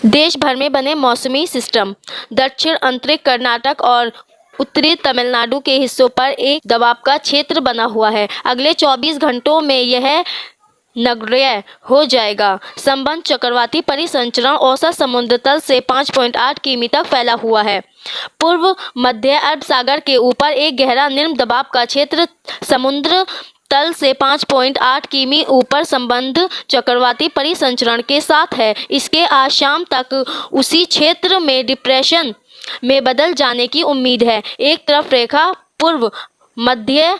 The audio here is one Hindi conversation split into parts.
देश भर में बने मौसमी सिस्टम। दक्षिण अंतरिक्ष कर्नाटक और उत्तरी तमिलनाडु के हिस्सों पर एक दबाव का क्षेत्र बना हुआ है। अगले 24 घंटों में यह नगण्य हो जाएगा। संबंध चक्रवाती परिसंचरण औसत समुद्र तल से 5.8 किमी तक फैला हुआ है। पूर्व मध्य अरब सागर के ऊपर एक गहरा निम्न दबाव का क्षेत्र समुद्र तल से 5.8 किमी ऊपर संबंध चक्रवाती परिसंचरण के साथ है। इसके आज शाम तक उसी क्षेत्र में डिप्रेशन में बदल जाने की उम्मीद है। एक तरफ रेखा पूर्व मध्य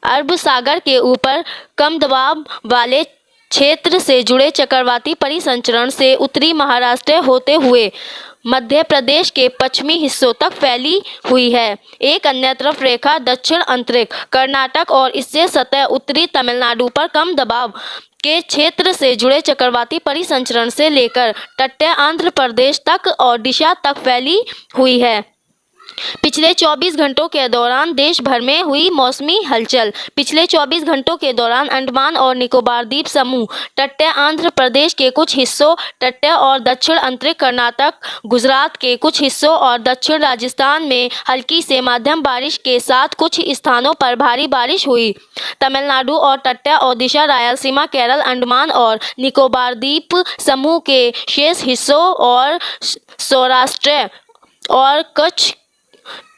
अरब सागर के ऊपर कम दबाव वाले क्षेत्र से जुड़े चक्रवाती परिसंचरण से उत्तरी महाराष्ट्र होते हुए मध्य प्रदेश के पश्चिमी हिस्सों तक फैली हुई है। एक अन्य तरफ रेखा दक्षिण अंतरिक्ष कर्नाटक और इससे सतह उत्तरी तमिलनाडु पर कम दबाव के क्षेत्र से जुड़े चक्रवाती परिसंचरण से लेकर तटीय आंध्र प्रदेश तक और ओडिशा तक फैली हुई है। पिछले 24 घंटों के दौरान देश भर में हुई मौसमी हलचल। पिछले 24 घंटों के दौरान अंडमान और निकोबार द्वीप समूह, तटीय आंध्र प्रदेश के कुछ हिस्सों, तटीय और दक्षिण अंतरिक्ष कर्नाटक, गुजरात के कुछ हिस्सों और दक्षिण राजस्थान में हल्की से मध्यम बारिश के साथ कुछ स्थानों पर भारी बारिश हुई। तमिलनाडु और तटीय ओडिशा, रायलसीमा, केरल, अंडमान और निकोबार द्वीप समूह के शेष हिस्सों और सौराष्ट्र और कच्छ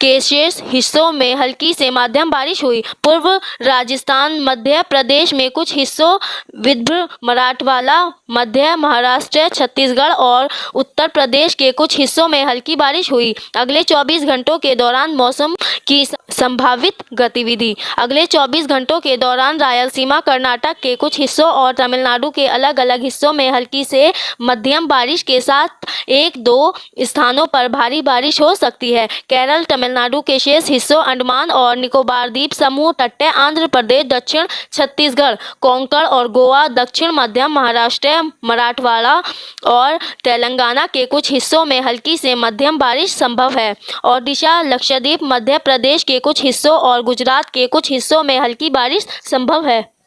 के शेष हिस्सों में हल्की से मध्यम बारिश हुई। पूर्व राजस्थान, मध्य प्रदेश में कुछ हिस्सों, विदर्भ, मराठवाड़ा, मध्य महाराष्ट्र, छत्तीसगढ़ और उत्तर प्रदेश के कुछ हिस्सों में हल्की बारिश हुई। अगले 24 घंटों के दौरान मौसम की संभावित गतिविधि। अगले 24 घंटों के दौरान रायलसीमा, कर्नाटक के कुछ हिस्सों और तमिलनाडु के अलग अलग हिस्सों में हल्की से मध्यम बारिश के साथ 1-2 स्थानों पर भारी बारिश हो सकती है। केरल, तमिलनाडु के शेष हिस्सों, अंडमान और निकोबार द्वीप समूह, तटीय आंध्र प्रदेश, दक्षिण छत्तीसगढ़, कोंकण और गोवा, दक्षिण मध्य महाराष्ट्र, मराठवाड़ा और तेलंगाना के कुछ हिस्सों में हल्की से मध्यम बारिश संभव है। ओडिशा, लक्षद्वीप, मध्य प्रदेश के कुछ हिस्सों और गुजरात के कुछ हिस्सों में हल्की बारिश संभव है।